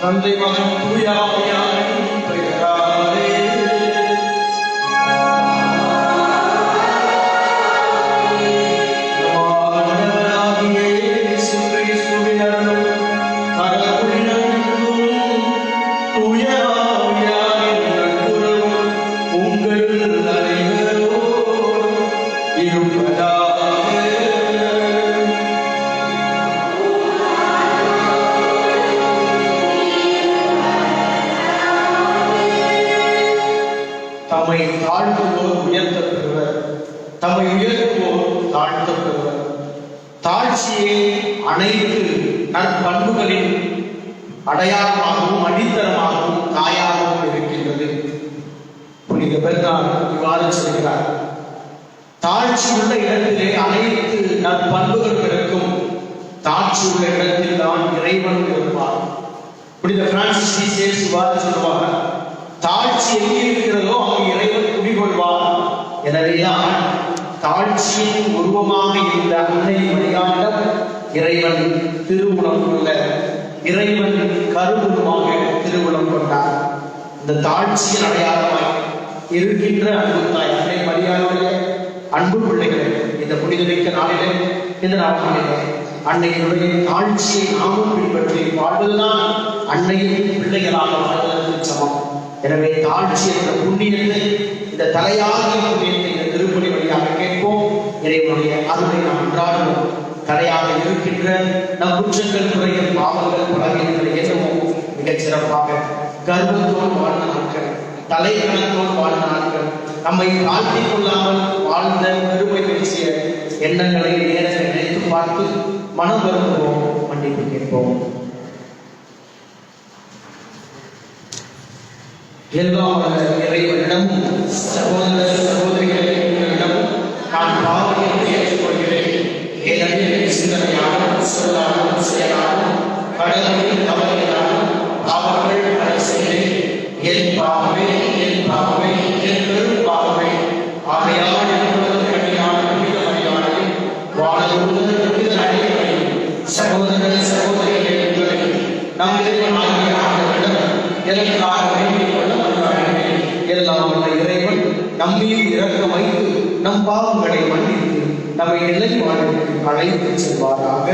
தந்தை மகன் தூய ஆவியாரின் பெயராலே. ஆண்டவராகிய இயேசு கிறிஸ்துவின் அருளும் கடவுளின் அன்பும் தூய ஆவியாரின் நட்புறவும் உங்கள் அனைவரோடும் இருப்பதாக. தம்மை தாழ்த்துவோர் உயர்த்தப் பெறுவர், தம்மை உயர்த்துவோர் தாழ்த்தப் பெறுவர். தாழ்ச்சியே அனைத்து நற்பண்புகளின் அடையாளமாகவும் அடித்தளமாகவும் தாயாகவும் இருக்கின்றது. புனித பெருநாள் இவ்வாறு சொல்கிறார், தாழ்ச்சி உள்ள இடத்திலே அனைத்து நற்பண்புகள் இருக்கும், தாழ்ச்சி உள்ள இடத்தில் தான் இறைவன் இருப்பார். புனித பிரான்சிஸ் இவ்வாறு சொல்லுவார், தாழ்ச்சி எங்கே இருக்கிறதோ அங்கு இறைவன் குடிகொள்வார். எனவேதான் தாழ்ச்சியின் உருவமாக இருந்த அன்னை மரியாளிடம் இறைவன் திருவுளம் கொள்ள, இறைவன் கருவுருவமாக திருவுளம் கொண்டார். இந்த தாழ்ச்சியின் அடையாளமாய் இருக்கின்ற அன்பு தாய் அன்னை மரியாளுடைய அன்பு பிள்ளைகள் இந்த புனிதமிக்க நாளிலே, இந்த நாளிலே அன்னையினுடைய தாழ்ச்சியை நாமும் பின்பற்றி வாழ்வதுதான் அன்னையின் பிள்ளைகளாக வாழ்வதற்கு சமம். எனவே தாழ்ச்சி என்ற புண்ணியத்தை, இந்த தலையாகிய புண்ணியத்தை இந்த திருப்பலி வழியாக கேட்போம். இறைவனுடைய அருளை நாம் அன்றாடுவோம். தலையாக இருக்கின்ற நம் குற்றங்கள், குறைகள், பாவங்கள், பலவீனங்களை எண்ணவும் மிகச் சிறப்பாக கர்வத்தோடு வாழ்ந்த நாட்கள், தலைக்கணத்தோடு வாழ்ந்த நாட்கள், நம்மை தாழ்த்திக் கொள்ளாமல் வாழ்ந்த பெருமை பேசிய எண்ணங்களை நேரத்தை நினைத்து பார்த்து மனம் வருந்துவோம், மன்னிப்பு கேட்போம். எல்லாம் இறைவனிடமும் சகோதர சகோதரிகளிடமும் நான் பாவத்தை ஏற்றுக்கொள்கிறேன். ஏனெனில் சிந்தனையாலும் சொல்லாலும் செயலாலும் கடவுளின் தவறினாலும் பாவங்கள் பல செய்தேன். என் பாவமே, என் பாவமே, என் பெரும் பாவமே. ஆகையால் என்பது கனியான புனிதமரியாதையும் வாழ சகோதர சகோதரிகளை நம் இறைவனாகிய ஆண்டவரிடம் எனக்காக வேண்டிக் கொள்ள மன்றாடுகிறேன். எல்லாம் உள்ள இறைவன் நம்மீது இரக்கம் வைத்து நம் பாவங்களை மன்னித்து நம்மை நிலை வாழ்வுக்கு அழைத்து செல்வாராக.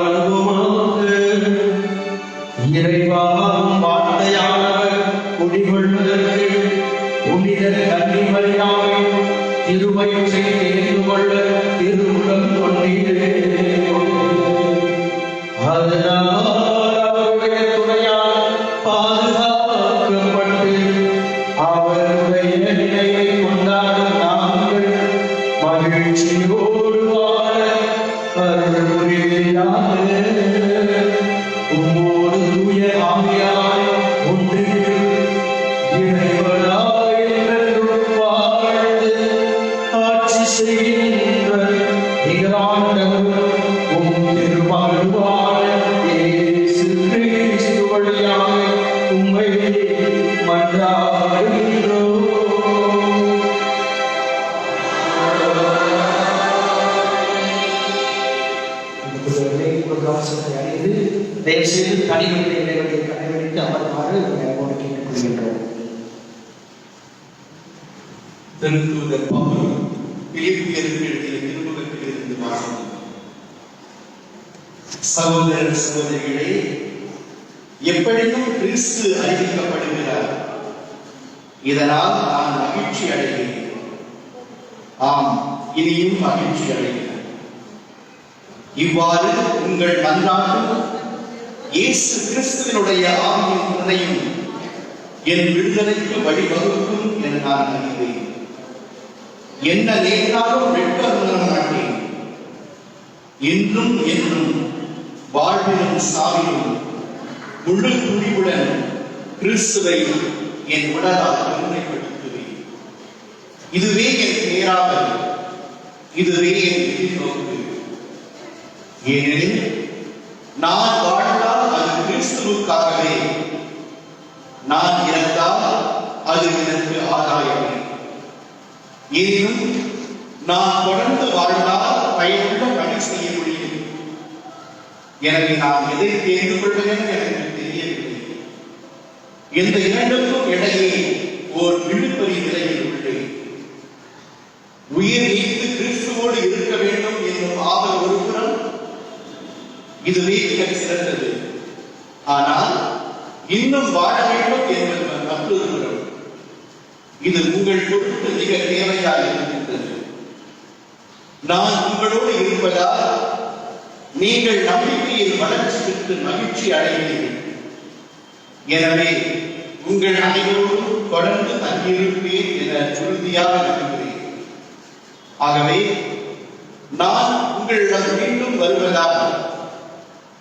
வழங்குமாறு இறைவா வார்த்தையானவர் குடிகொள்வதற்கு புனித கன்னிமரியாவை திருவயிற்றை தெரிந்து கொள்ள திருவுளம் கொண்டீரே. அதனால் அவருடைய துணையால் பாதுகாக்கப்பட்டு அவருடைய நினைவை கொண்டாடும் நாங்கள் மகிழ்ச்சியோடு வாழ அருள் புரிவீராக. உம்மோடு தூய ஆவியாய் ஒன்றிற்கு இறைவனாய் என்றென்றும் வாழ்ந்து ஆட்சி செய்கின்ற நிகராண்டவர் உம் திருமகனான இயேசு கிறிஸ்து வழியாக உம்மை மன்றாடுகின்றோம். தயவுசெய்து தனிமனித இடைவெளியை கடைபிடித்து அமர்வாறு அன்போடு கேட்டுக்கொள்கின்றோம். திருத்தூதர் பவுல் பிலிப்பியருக்கு எழுதிய திருமுகத்திலிருந்து வாசகம். சகோதர சகோதரிகளே, எப்படியும் கிறிஸ்து அறிவிக்கப்படுகிறார், இதனால் நான் மகிழ்ச்சி அடைகிறேன். ஆம், இனியும் மகிழ்ச்சி அடைகிறேன். இவ்வாறு உங்கள் மன்றாட்டு இயேசு கிறிஸ்துவினுடைய ஆவியின் துணையும் என் விடுதலைக்கு வழிவகுக்கும் என நான் அறிவேன். என்ன நேர்ந்தாலும் வெட்கம் உணர மாட்டேன். என்றும் என்றும் வாழ்விலும் சாவிலும் முழு துணிவுடன் கிறிஸ்துவை என் உடலால் பெருமைப்படுத்துவேன். இதுவே என் பேராவல், இதுவே என் எதிர்நோக்கு. ஏனெனில் நான் வாழ்ந்தால் அது கிறிஸ்துவுக்காகவே, நான் இறந்தால் அது எனக்கு ஆதாயமே. எனினும் நான் தொடர்ந்து வாழ்ந்தால் பயனுள்ள பணி செய்ய முடியும். எனவே நான் எதை தேர்ந்து கொள்வேன் எனக்கு தெரியவில்லை. இந்த இரண்டுக்கும் இடையே ஓர் விழுப்பறி நிலையில் உள்ளேன். உயிர் நீத்து கிறிஸ்துவோடு இருக்க வேண்டும் என்னும் ஆவல் ஒரு புறம், இதுவே மிக சிறந்தது. ஆனால் இன்னும் வாழ வேண்டும் என்பது மற்றொரு புறம். இது உங்கள் பொருட்டு மிக தேவையாக இருக்கின்றது. நான் உங்களோடு இருப்பதால் நீங்கள் நம்பிக்கையில் வளர்ச்சி பெற்று மகிழ்ச்சி அடைவீர்கள். எனவே உங்கள் அனைவரோடும் தொடர்ந்து தங்கியிருப்பேன் என உறுதியாக நம்புகிறேன். ஆகவே நான் உங்களிடம் மீண்டும் வருவதால்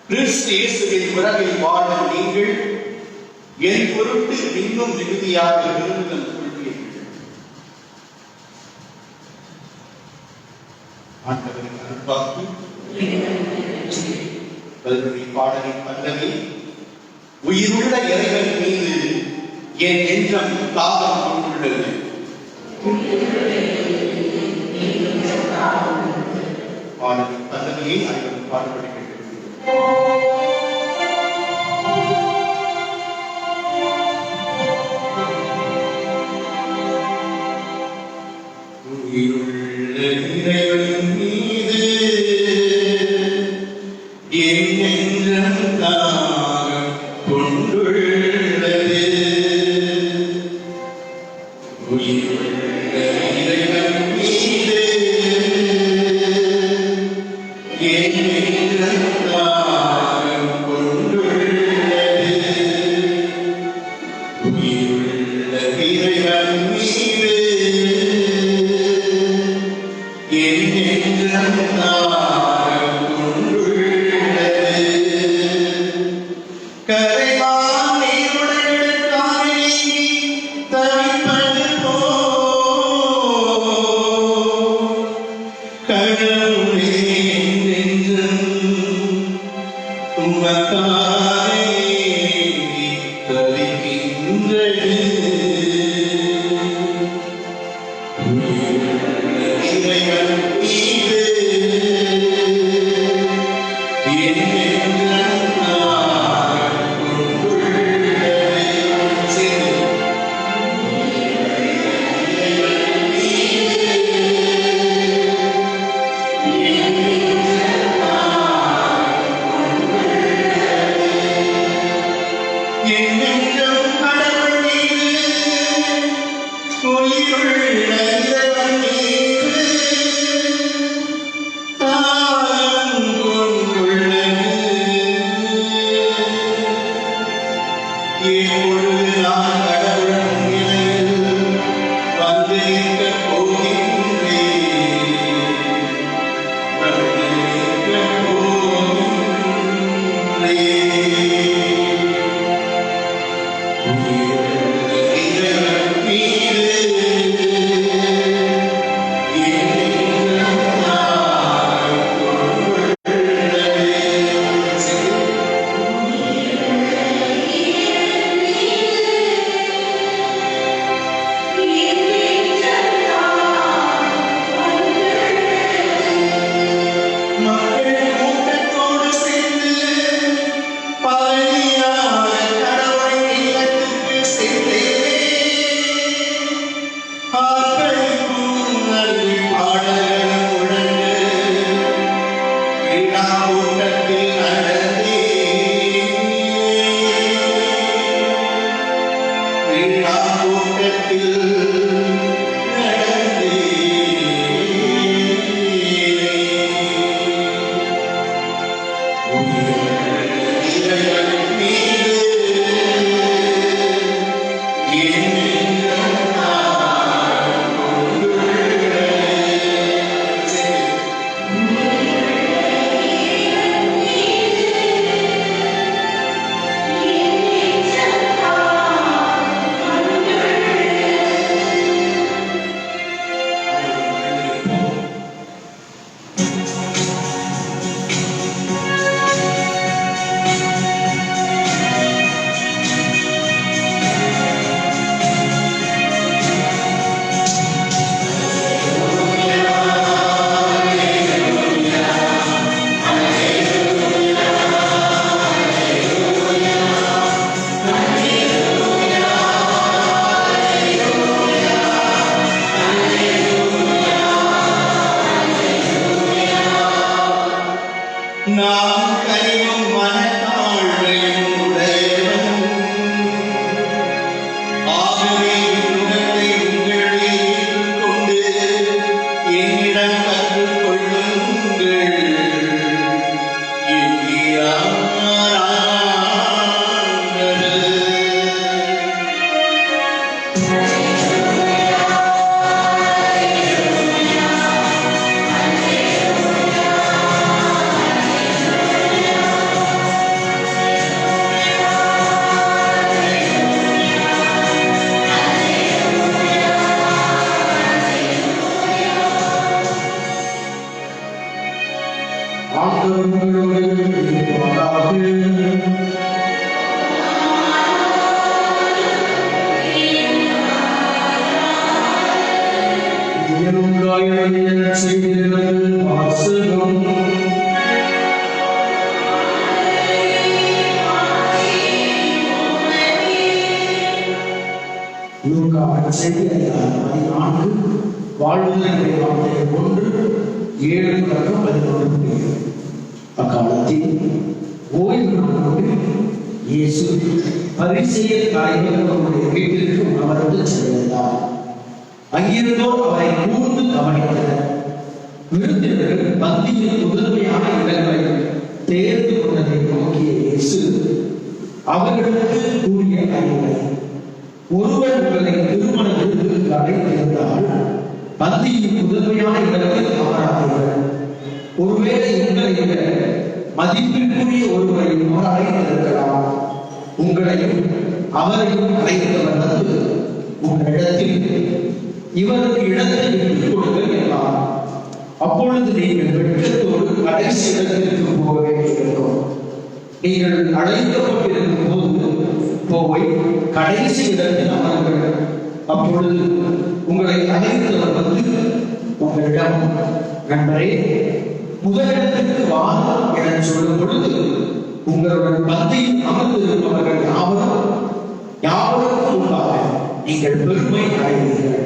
கிறிஸ்து இயேசுவின் உறவில் வாழும் நீங்கள் என் பொருட்டு இன்னும் மிகுதியாக விரும்புதல் கொள்வீர்கள். ஆண்டவரின் அருள்வாக்கு. பாடலின் பல்லவி. உயிருள்ள இறைவன் மீது என் நெஞ்சம் தாகம் கொண்டுள்ளது. பாடலின் பல்லவியை அனைவரும் பாடுபடுகிறது. உயிருள்ள இறைவன் மீது என் நெஞ்சம் தாகம் கொண்டுள்ளது. உயிருள்ள இறைவன் மீது என் நெஞ்சம் தாகம் கொண்டுள்ளது. உயிருள்ள இறைவன் மீது என் நெஞ்சம் தாகம் கொண்டுள்ளது. கரைவான் நீருடைகளுக்காக நீங்கி தவிப்பது போல் கடவுளே என் நெஞ்சம் உமக்காக ஏங்கி தவிக்கின்றது. இறைவன் மீது என் நெஞ்சம் தாகம் கொண்டுள்ளது. சேர்ந்து இறைவன் மீது என் நெஞ்சம் தாகம் அக்காலத்தில் ஓய்வு நாளோடு இயேசு பரிசேயர் தலைவர்களுடைய வீட்டிற்கு உணவருந்த சென்றிருந்தார். அங்கிருந்தோர் அவரை கூர்ந்து கவனித்தனர். விருந்தினர்கள் பந்தியில் முதன்மையான இடங்களை தேர்ந்து கொண்டதை நோக்கிய இயேசு அவர்களுக்கு கூறிய அறிவுரை: ஒருவர் உங்களை திருமண விருந்துக்கு அழைத்திருந்தால் பந்தியில் முதன்மையான இடத்தில் அமராதீர்கள். ஒருவேளை உங்களை விட மதிப்பிற்குரிய ஒருவரை அவர் அழைத்திருக்கலாம். உங்களையும் அவரையும் அழைத்தவர் வந்து உங்களிடத்தில் இவருக்கு இடத்தை விட்டுக் கொடுங்கள் என்றார். அப்பொழுது நீங்கள் வெட்கத்தோடு கடைசி இடத்திற்கு போக வேண்டியிருக்கும். நீங்கள் அழைக்கப்பட்டிருக்கும் போது போய் கடைசி இடத்தில் அமருங்கள். அப்பொழுது உங்களை அழைத்தவர் வந்து உங்களிடம், நண்பரே, முதலிடத்திற்கு வாரும் என சொல்லும் பொழுது உங்களுடன் பந்தியில் அமர்ந்திருப்பவர்கள் யாவருக்கும் முன்பாக நீங்கள் பெருமை அடைவீர்கள்.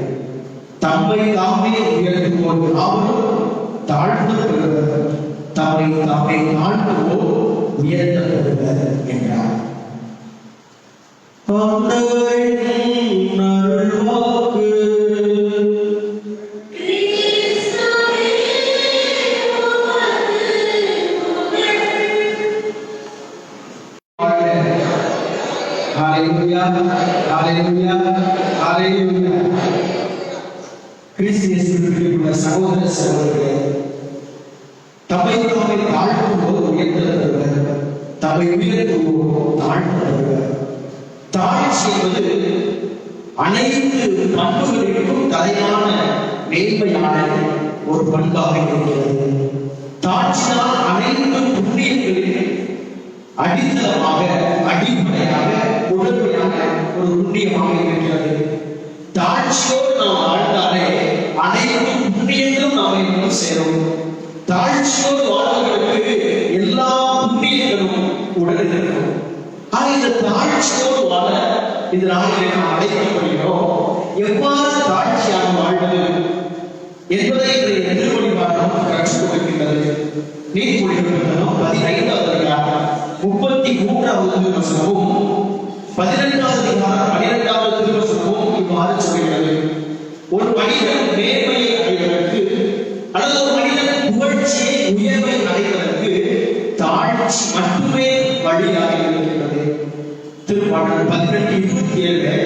தம்மை தாமே உயர்த்துவோர் யாவரும் தாழ்த்தப்படுவர், தம்மை தாழ்த்துவோர் உயர்த்தப்படுவர் என்றார். சகோதர சகோதரர்களே, தம்மை தாமே தாழ்த்துவோர் உயர்த்தப்படுவர், தம்மை உயர்த்துவோர் தாழ்த்தப்படுவர். தாழ்ச்சி என்பது அனைத்து பண்புகளிலும் தலையான மேன்மையான ஒரு பண்பாக இருக்கிறது. தாழ்ச்சினால் அனைத்து புண்ணியங்களில் அடித்தளமாக, அடிப்படையாக, உடற்படையாக ஒரு புண்ணியமாக இருக்கிறது. தாழ்ச்சியோடு நாம் வாழ்ந்தாலே அனைத்து புண்ணியங்களும் நாம் சேரும். தாழ்ச்சியோடு வாழ்வதற்கு எல்லா புண்ணியங்களும் உடல் இருக்கும். இந்த தாழ்ச்சியோடு வாழ இது நாளிலே நாம் அழைக்கப்படுகிறோம். எவ்வாறு தாழ்ச்சியாக வாழ்வது என்பதை திருமொழி பாடம் கற்றுக் கொடுக்கின்றது. நீதிமொழிகள் புத்தகம் 15வது அதிகாரம் 33வது திருவசனமும் 18வது அதிகாரம் 12வது திருவசனமும் இவ்வாறு சொல்கிறது: ஒரு மனிதன் மேன்மையை அடைவதற்கு அல்லது ஒரு மனிதன் புகழ்ச்சியை, உயர்வை அடைவதற்கு தாழ்ச்சி மட்டுமே வழியாக இருக்கிறது. திருப்பாடல் 18:27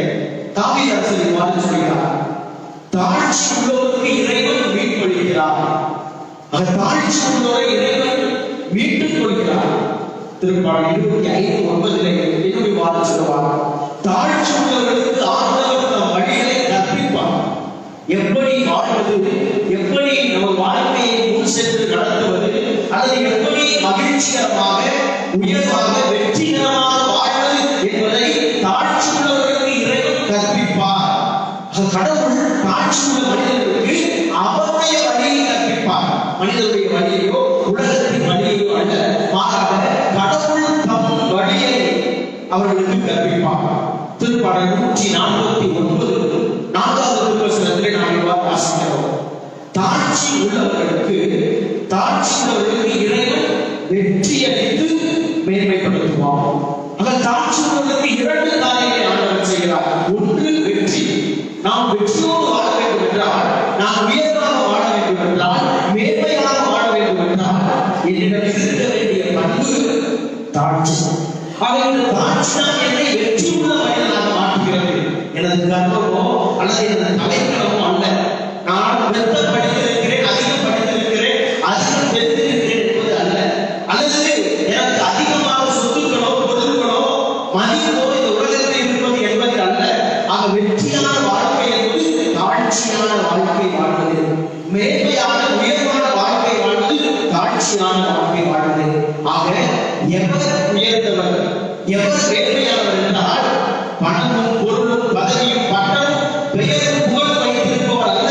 தாவீது அரசர் இவ்வாறு சொல்கிறார்: தாழ்ச்சி உள்ளவருக்கு இறைவன் மீட்பளிக்கிறார், தாழ்ச்சி உள்ளவரை இறைவன் மீட்டுக் கொள்கிறார். திருப்பாடல் 25:9 இவ்வாறு சொல்லுவார்: தாழ்ச்சி உள்ளவர்களுக்கு ஆண்டவர் தம் வழிகளை கற்பிப்பார். எப்படி வாழ்வது, எப்படி நம்ம வாழ்க்கையை முன் சென்று நடத்துவது, அல்லது எப்படி மகிழ்ச்சிகரமாக, உயர்வாக, வெற்றிகரமாக வாழ்வது என்பதை தாழ்ச்சி உள்ளவர்களுக்கு இறைவன் கற்பிப்பார். கடவுள் தாழ்ச்சி உள்ள மனிதர்களுக்கு அவருடைய வழியை கற்பிப்பார். மனிதனுடைய வழியோ உலகத்தின் வழியோ அல்ல, மாறாக கடவுள் தம் வழியை அவர்களுக்கு கற்பிப்பார். திருப்பாடல் 149 4வது திருவசனத்திலே நாம் இவ்வாறு வாசிக்கிறோம்: தாழ்ச்சி உள்ளவர்களுக்கு இறைவன் வெற்றி அளித்து மேன்மைப்படுத்துவார். தாழ்ச்சி உள்ளவர்களுக்கு 2 காரியங்களை ஆண்டவர் செய்கிறார். ஒன்று, வெற்றி. நாம் வெற்றியோடு வாழ வேண்டும் என்றால், நாம் உயர்வாக வாழ வேண்டும் என்றால், மேன்மையாக வாழ வேண்டும் என்றால், என்னிடம் இருக்க வேண்டிய பண்பு தாழ்ச்சி. ஆக இந்த தாழ்ச்சி தான் என்னை வெற்றி உள்ள மனிதனாக மாற்றுகிறது. எனது கர்வமோ அல்லது எனது தலைக்கணமோ அல்ல. நான் மெத்த படித்திருக்கிறேன், அதிகம் படித்திருக்கிறேன், அதிகம் தெரிந்திருக்கிறேன் என்பது அல்ல. அல்லது எனக்கு அதிகமாக சொத்துக்களோ பொருட்களோ மதிப்போ இந்த உலகத்தில் இருப்பது என்பது அல்ல. ஆக வெற்றியான வாழ்க்கை என்பது தாழ்ச்சியான வாழ்க்கை வாழ்வது, மேன்மையான உயர்வான வாழ்க்கை வாழ்வது தாழ்ச்சியான வாழ்க்கை வாழ்வது. ஆக எவர் உயர்ந்தவர், எவர் மேன்மையானவர் என்றால் பணமும் பொருளும் பதவியும் பட்டமும் பெயரும் புகழ் வைத்திருப்பவர் அல்ல.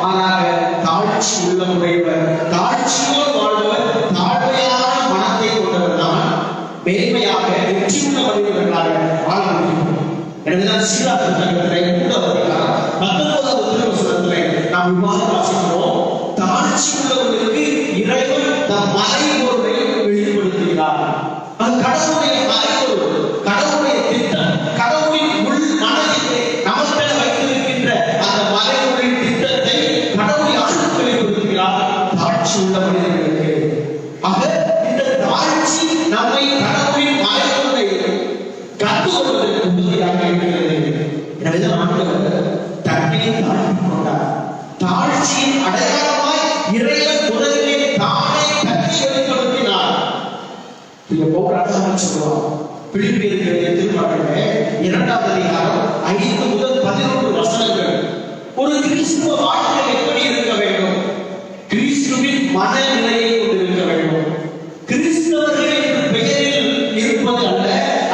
மாறாக தாழ்ச்சி உள்ளமுடையவர், தாழ்ச்சியோடு வாழ்பவர், தாழ்மையான மனத்தை கொண்டவர் தான் மேன்மையாக வெற்றி உள்ள மனிதர்களாக வாழ முடியும். எனவேதான் சீலா புத்தகத்திலே கூட வருகிறார் 19வது திருவசனத்திலே நாம் இவ்வாறு வாசிக்கிறோம். தாழ்ச்சி உள்ளவர்களுக்கு இறைவன் தம் மறைபொருளை வெளிப்படுத்துகிறார். அது கடவுளுடைய மறைபொருள், கடவுளுடைய திட்டம், கடவுளின் உள் மனதிலே நமக்கென வைத்திருக்கின்ற அந்த மறைபொருளின் திட்டத்தை கடவுளை அழுத்து வெளிப்படுத்துகிறார் தாழ்ச்சி உள்ள மனிதர்களுக்கு. ஆக இந்த தாழ்ச்சி நம்மை கடவுளின் மறைபொருளை கற்றுக்கொள்வதற்கு உதவியாக இருக்கிறது. எனவேதான் ஆண்டவர் தன்னை தாழ்த்திக் கொண்டார். தாழ்ச்சியின் அடையாளமாய் இறைவன் உலகிலே தானே கட்டி வெளிப்படுத்தினார். சொல்லுவார் பிலிப்பியர்களுடைய திருமணத்திலே 2வது அதிகாரம் 5 முதல் 11 வசனங்கள். ஒரு கிறிஸ்துவ வாழ்க்கை எப்படி இருக்க வேண்டும்? கிறிஸ்துவின் மனநிலையை கொண்டிருக்க வேண்டும். கிறிஸ்தவர்கள் என்ற பெயரில் இருப்பது அல்ல,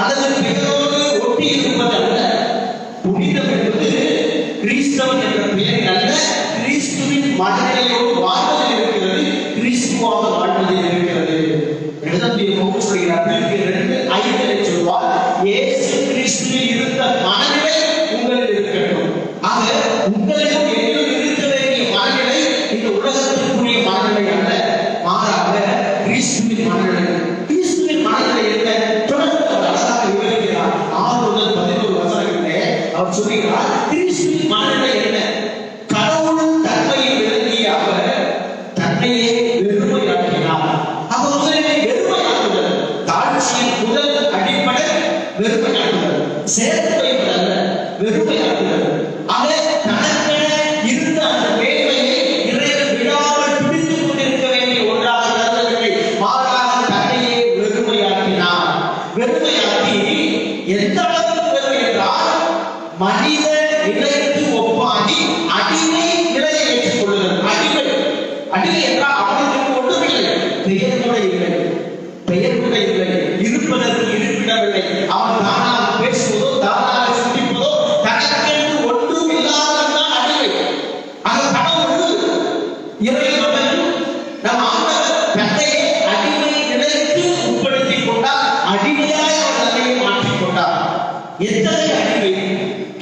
அல்லது பெயரோடு ஒட்டி இருப்பது அல்ல. புனிதம் என்பது கிறிஸ்தவன் என்ற பெயரில் அல்ல, கிறிஸ்துவின் மனநிலையோடு வாழ்வதில் இருக்கிறது, கிறிஸ்துவாக வாழ்வதில் இருக்கிறது. சொல்வார், இயேசு கிறிஸ்துவில் இருந்த மனநிலை உங்களில் இருக்கட்டும். ஆக உங்களிலும் என்னிலும் இருக்க வேண்டிய மனநிலை இந்த உலகத்திற்குரிய மனநிலை அல்ல, மாறாக கிறிஸ்துவின் மனநிலை. கிறிஸ்துவின் மனநிலை என்ன? தொடர்ந்து அவர் அழகாக விவரிக்கிறார். 6 முதல் 11 வசனங்களிலே அவர் சொல்கிறார், கிறிஸ்துவின் மனநிலை என்ன? கடவுளும் தன்மையை விளங்கிய அவர் தன்னையே வெறுமையாக்கினார். அவர் முதலிலே வெறுமையாக்குதல், தாழ்ச்சியின் முதல் அடிப்படை வெறுமையாக்குதல், சேர்த்து வைப்பதல்ல, வெறுமையாக்குதல். ஆக தனக்கென இருந்த அந்த மேன்மையை இறைவன் விடாமல் பிடித்துக் கொண்டிருக்க வேண்டிய ஒன்றாக கருதவில்லை, மாறாக தன்னையே வெறுமையாக்கினார். வெறுமையாக்கி எந்த அளவுக்கு வெறுமை என்றால் மனித நிலைக்கு ஒப்பாகி அடிமை நிலையை ஏற்றுக் கொள்ளுதல். அடிமை என்றால் அவனுக்கு ஒன்றுமில்லை, பெயர் கூட இல்லை, பெயர் கூட இல்லை, இருப்பதற்கு இருப்பிடவில்லை. அவன் தானாக பேசுவதோ தானாக சிந்திப்பதோ தனக்கென்று ஒன்றும் இல்லாதவன் அடிமை. ஆக கடவுள் இறைவன் நம் ஆண்டவர் தன்னையே அடிமை நிலைக்கு உட்படுத்திக் கொண்டார், அடிமையாய் அவர் தன்னையை மாற்றிக் கொண்டார். எத்தகைய அடிமை?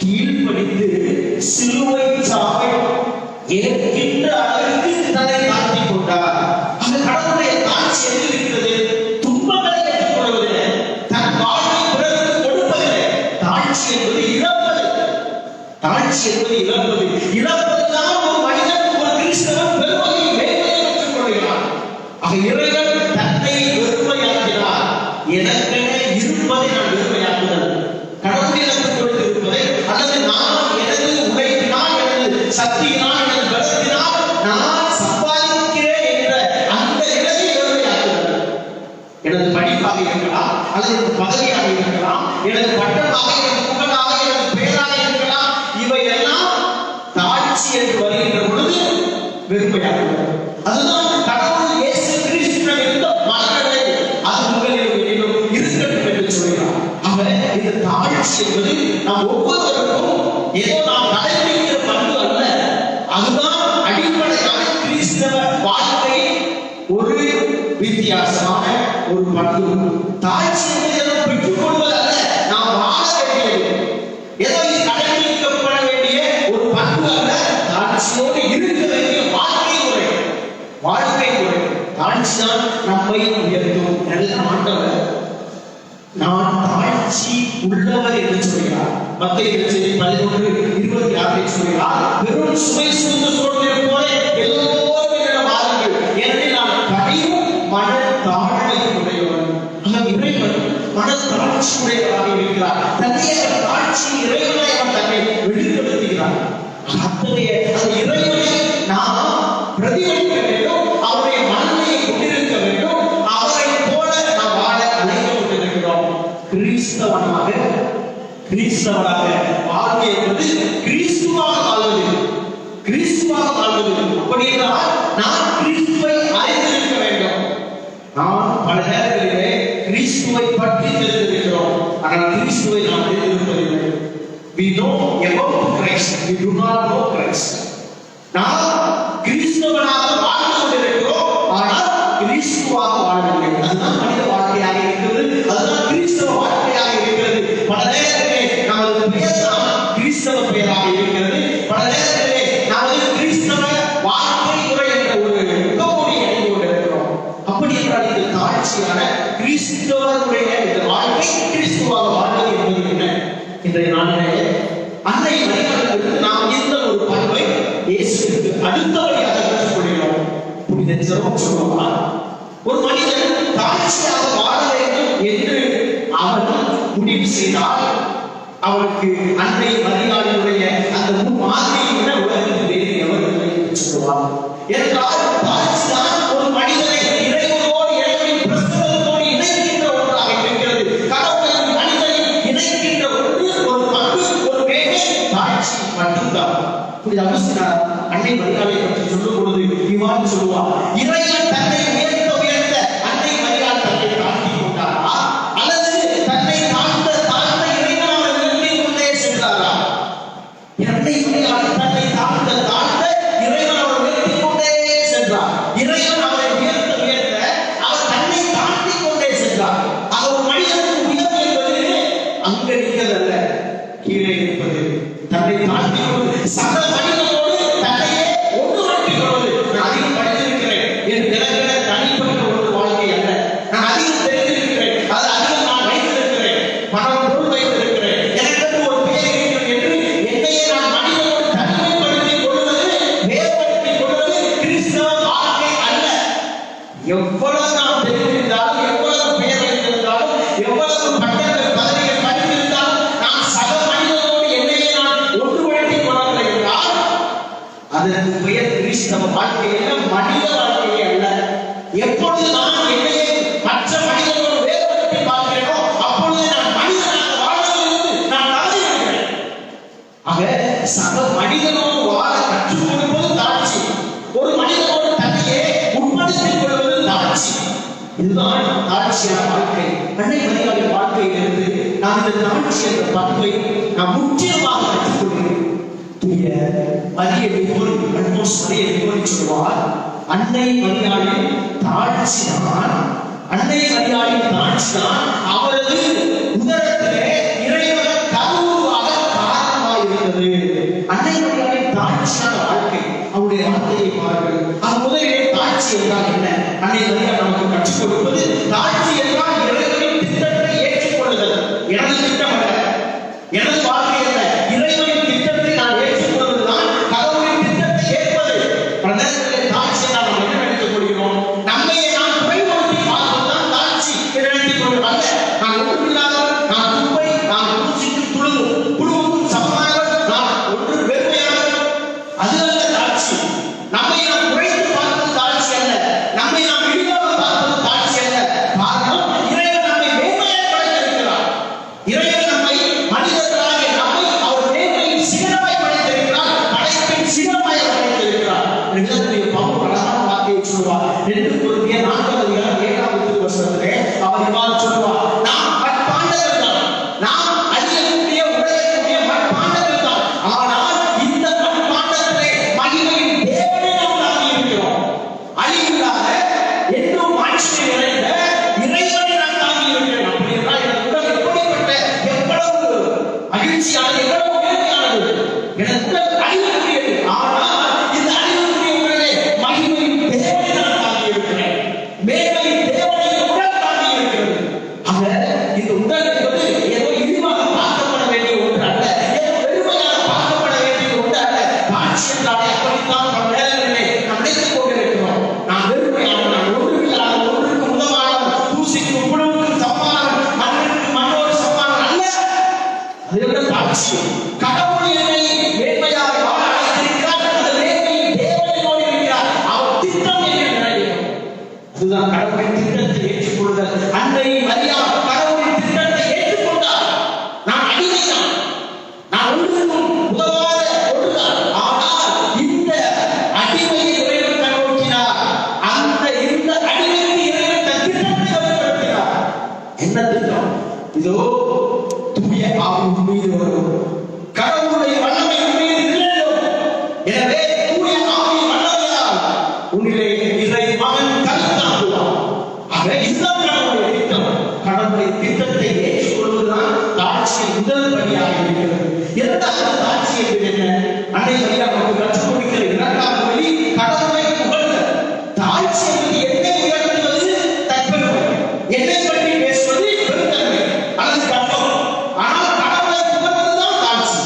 கீழ்ப்படிந்து சிலுவை சாவை ஏற்கின்ற அளவிற்கு தன்னை தாழ்த்திக் கொண்டார். அந்த கடவுளுடைய தாழ்ச்சி எது இருக்கிறது? துன்பங்களை ஏற்றுக்கொள்வதில்லை, தன் வாழ்வை பிறருக்கு கொடுப்பதில்லை. தாழ்ச்சி என்பது இழப்பது. தாழ்ச்சி என்பது இழப்பது. இழப்பதுதான் ஒரு மனிதன், ஒரு கிறிஸ்தவன் பெருமையை மேன்மையை பெற்றுக் கொள்கிறான். ஆக இறைவன் தன்னை வெறுமையாக்கினார். எனக்கென இருப்பதை நான் வெறுமையாக்குதல், கடவுள் எனக்கு கொடுத்திருப்பதை அல்லது நான் எனது உழைப்பினால், எனது சக்தியினால், எனது பலத்தினால் நான் சம்பாதிக்கிறேன் என்ற அந்த நிலையை வெறுமையாக்குதல். எனது படிப்பாக இருக்கலாம், அல்லது எனது பதவியாக இருக்கலாம், எனது பட்டமாக, எனது புகழாக, எனது பெயராக இருக்கலாம். இவையெல்லாம் தாழ்ச்சி என்று வருகின்ற பொழுது வெறுமையாக்குதல். அதுதான் கடவுள் இயேசு கிறிஸ்துவிடம் இருந்த மனநிலை. அது உங்களிலும் என்னிலும் இருக்கட்டும் என்று சொல்கிறார். ஆக இந்த தாழ்ச்சி என்பது நாம் ஒவ்வொருவருக்கும் ஏதோ நாம் கடைபிடிக்கிற பண்பு அல்ல, அதுதான் அடிப்படையான கிறிஸ்தவ வாழ்க்கை ஒரு வித்தியாசமான ஒரு பண்பு. தாழ்ச்சி என்பதை பெற்றுக் கொள்வது அல்ல, நாம் வாழ வேண்டியது. ஏதோ இது கடைபிடிக்கப்பட வேண்டிய ஒரு பண்பு அல்ல, தாழ்ச்சியோடு இருக்க வேண்டிய வாழ்க்கை முறை. வாழ்க்கை முறை தாழ்ச்சிதான் நம்மை உயர்த்தும். எனவே ஆண்டவர் நான் தாழ்ச்சி உள்ளவர் என்று சொல்கிறார். மத்தேயு 11:26 சொல்கிறார், வெறும் சுமை சுமந்து சோர்ந்திருப்போரே எல்லோரும் என்னிடம் வாருங்கள், ஏனெனில் நான் கடின மன தாழ்மை உடையவன். இறைவன் மனத்தாட்சியுடையவராக இருக்கிறார். தன்னையே தாட்சி இறைவனாய் அவர் தன்னை வெளிப்படுத்துகிறார். அத்தகைய அந்த இறைவனை நாம் பிரதிபலிக்க வேண்டும், அவருடைய மனநிலையை கொண்டிருக்க வேண்டும், அவரை போல நாம் வாழ அழைக்கப்பட்டிருக்கிறோம். கிறிஸ்தவனாக வாழ்வு என்பது கிறிஸ்துவாக வாழ்வது. அப்படி என்றால் நான் கிறிஸ்துவை அறிந்திருக்க வேண்டும். நாம் பல நேரங்களிலே கிறிஸ்துவை பற்றி தெரிந்திருக்கிறோம், ஆனால் கிறிஸ்துவை நாம் அறிந்திருப்பதில்லை. We know about Christ, we do not know Christ. நாம் கிறிஸ்தவனாக வாழ்ந்து கொண்டிருக்கிறோம், ஆனால் கிறிஸ்துவாக வாழவில்லை. அதுதான் மனித வாழ்க்கையாக இருக்கிறது, அதுதான் கிறிஸ்தவ வாழ்க்கையாக இருக்கிறது. பல நேரங்களிலே நமது பெயர் கிறிஸ்தவ பெயராக இருக்கிறது, பல நேரங்களிலே நமது கிறிஸ்தவ வாழ்க்கை முறை என்ற ஒரு முகமூடியை அணிந்து கொண்டிருக்கிறோம். அப்படி என்றால் இந்த தாழ்ச்சியான கிறிஸ்தவருடைய இந்த வாழ்க்கை கிறிஸ்துவாக வாழ்வது என்பது என்ன? இன்றைய நாளிலே அன்னை மரியாதைக்கு நாம் இந்த ஒரு பண்பை இயேசுவுக்கு அடுத்தபடியாக கற்றுக்கொள்கிறோம். புனித ஜெரோம் சொல்லுவார், ஒரு மனிதன் தாழ்ச்சியாக வாழ வேண்டும் என்று அவன் முடிவு செய்தால் அவருக்கு அன்னை மரியாதையுடைய அந்த முன்மாதிரியை விட உலகத்தில் வேறு எவருமே சொல்லுவார். என்றால் தாழ்ச்சிதான் ஒரு மனிதனை இறைவனோடு இறைவனின் பிரசன்னத்தோடு இணைக்கின்ற ஒன்றாக இருக்கிறது. கடவுளையும் மனிதனையும் இணைக்கின்ற ஒன்று, ஒரு பண்பு, ஒரு வேலை தாழ்ச்சி மட்டும்தான். புனித அகஸ்தீனார் அன்னை மரியாதையை பற்றி சொல்லும் பொழுது இவ்வாறு சொல்லுவார், இறைவன் தன்னை உயர்த்த அன்னை மரியாதை தன்னை தாழ்த்தி கொண்டாரா, அல்லது தன்னை தாழ்த்த இறைவன் அவரை உயர்த்தி கொண்டே சென்றாரா? அன்னை மரியாதை தன்னை தாழ்த்த இறைவன் அவரை உயர்த்தி கொண்டே சென்றார். இறைவன் அவரை உயர்த்த அவர் தன்னை தாழ்த்தி கொண்டே சென்றார். ஆக ஒரு மனிதனுக்கு உயர்வு என்பது அங்க இருக்கிறதல்ல, கீழே இருப்பது. தன்னை தாழ்த்தி கொண்டு சக மனிதனோடு தன்னையே ஒன்றுபடுத்திக் கொள்வது. நான் அதிகம் படித்திருக்கிறேன், என் நிலங்களை தனிப்பட்ட ஒரு வாழ்க்கை அல்ல. நான் அதிகம் தெரிந்திருக்கிறேன், அது அதிகம் நான் வைத்திருக்கிறேன், பணம் பொருள் வைத்திருக்கிறேன், எனக்கு ஒரு பெயர் இருக்கிறது என்று என்னையே நான் மனிதனோடு தனிமைப்படுத்திக் கொள்வது, வேறுபடுத்திக் கொள்வது கிறிஸ்தவ வாழ்க்கை அல்ல. எவ்வளவு நாம் தெரிந்திருந்தாலும், எவ்வளவு பெயர் வைத்திருந்தாலும், எவ்வளவு பட்டங்கள் பதவிகள் படித்திருந்தாலும், நான் சக மனிதனோடு என்னையே நான் ஒன்றுபடுத்திக் கொள்ளவில்லை என்றால் அதற்கு பெயர் கிறிஸ்தவ வாழ்க்கை அல்ல, மனித வாழ்க்கையே அல்ல. எப்பொழுது நான் என்னையே மற்ற மனிதனோடு வேறுபடுத்தி பார்க்கிறேனோ அப்பொழுது நான் மனிதனாக வாழ்வதிலிருந்து நான் தவறிவிடுகிறேன். ஆக சக மனிதனோடு வாழ கற்றுக் கொடுப்பது தாழ்ச்சி, ஒரு மனிதனோடு தன்னையே உட்படுத்திக் கொள்வது தாழ்ச்சி. இதுதான் தாழ்ச்சியான வாழ்க்கை. அன்னை மரியாதை வாழ்க்கையிலிருந்து நாம் இந்த தாழ்ச்சி என்ற பண்பை நாம் முக்கியமாக கற்றுக்கொள்கிறோம். மரியை சொல்வார், அன்னை மரியாதையின் தாழ்ச்சிதான் அவரது உதரத்திலே இறைவன கருவாக காரணமாயிருந்தது. அன்னை மரியாதையின் தாழ்ச்சியான வாழ்க்கை, அவருடைய வார்த்தையை பாருங்கள். அது முதலிலே தாழ்ச்சி என்றால் என்ன? அன்னை மரியாதை நமக்கு கற்றுக் கொடுப்பது, தாழ்ச்சி என்றால் இறைவனின் திட்டத்தை ஏற்றுக்கொள்ளுதல். எனது திட்டம் அல்ல, எனது வாழ்க்கை அல்ல, இறைவனின் திட்டத்தை நான் ஏற்றுக்கொள்வதுதான் கடவுளின் திட்டத்தை ஏற்பது. பல நேரங்களில் தாழ்ச்சி நாம் என்ன நினைத்துக் கொள்கிறோம்? நம்மையே நாம் குறைபடுத்தி பார்ப்பதுதான் தாழ்ச்சி என்று நினைத்துக் கொள்கிறோம். அல்ல, நான் ஒன்றுமில்லாதவர், நான் குப்பை, நான் பூச்சிக்கும் புழுவுக்கும் சமமானவர், நான் ஒன்று வெறுமையானவர், அது அல்ல தாழ்ச்சி. நம்மை நாம் குறைத்து பார்ப்பது தாழ்ச்சி அல்ல, நம்மை நாம் இழிவாக பார்ப்பது தாழ்ச்சி அல்ல. காரணம், இறைவன் நம்மை மேன்மையாக படைத்திருக்கிறார். இறைவன் நம்மை மனிதர்களாகிய நம்மை அவர் மேன்மையின் சிகரமாய் படைத்திருக்கிறார், படைப்பின் சிகரமாய் படைத்திருக்கிறார். நிலத்திலே பவுல் அழகான வார்த்தையை சொல்வார். 2 கொரிந்தியர் 4:7 அவர் இவ்வாறு சொல்வார், நாம் மட்பாண்டங்கள் தான், நாம் அழியக்கூடிய உடையக்கூடிய மட்பாண்டங்கள் தான், ஆனால் இந்த மட்பாண்டத்திலே மகிமையின் தேவனை நாம் தாங்கி இருக்கிறோம். அழிவில்லாத என்றும் மாட்சிமை நிறைந்த இறைவனை நாம் தாங்கி இருக்கிறோம். அப்படி என்றால் எனது உடல் எப்படிப்பட்ட, எவ்வளவு மகிழ்ச்சியானது, எவ்வளவு மேன்மையானது. எனது உடல் அழிவுக்குரியது, ஆனால் இந்த அழிவுக்குரிய உடலே மகிமையின் தேவனை நான் தாங்கி இருக்கிறேன். மேன்மையின் தேவனை உடல் தாங்கி இருக்கிறது. ஆக இந்த உடல் என்பது ஏதோ இழிவாக பார்க்கப்பட வேண்டிய ஒன்று அல்ல, ஏதோ வெறுமையாக பார்க்கப்பட வேண்டிய ஒன்று அல்ல. தாழ்ச்சி என்றாலே அப்படித்தான் பல நேரங்களிலே நாம் நினைத்துக் கொண்டிருக்கிறோம். நான் வெறுமையானவன், நான் ஒன்றுமில்லாதவன், ஒன்றுக்கு உதவாதவன், தூசிக்கும் புழுவுக்கும் சமமானவன், மண்ணுக்கு தாட்சியம். கடவுள் என்னை மேன்மையாக வாழ அழைத்திருக்கிறார். அந்த மேன்மையை தேவனோடு இருக்கிறார். அவர் திட்டம் என்ன நிறைவேறும். அதுதான் கடவுளின் திட்டத்தை ஏற்றுக்கொள்ளுதல். அன்னை மரியா கடவுளின் திட்டத்தை ஏற்றுக்கொண்டார். நான் அடிமைதான், நான் ஒன்றுக்கும் உதவாத ஒன்றுதான். ஆனால் இந்த அடிமையை இறைவன் கண்ணோக்கினார். இந்த அடிமைக்கு இறைவன் தன் திட்டத்தை வெளிப்படுத்தினார். என்ன திட்டம்? இதோ தூய ஆவி மீது வரும், கடவுளுடைய வல்லமை மீது நிகழும். எனவே தூய ஆவி வல்லமையால் உன்னிலே இறை மகன் கருத்தாக்குவார். ஆக இதுதான் கடவுளுடைய திட்டம். கடவுளுடைய திட்டத்தை ஏற்றுக்கொள்வதுதான் தாட்சியின் முதல் படியாக இருக்கிறது. இரண்டாவது தாட்சி என்பது என்ன? அன்னை மரியா நமக்கு கற்றுக் கொடுக்கிற இரண்டாவது வழி கடவுளை புகழ்தல். தாட்சி என்பது என்னை உயர்த்துவது தற்பெருமை, என்னை பற்றி பேசுவது பெருந்தன்மை அல்லது கர்வம். ஆனால் கடவுளை புகழ்வதுதான் தாட்சி.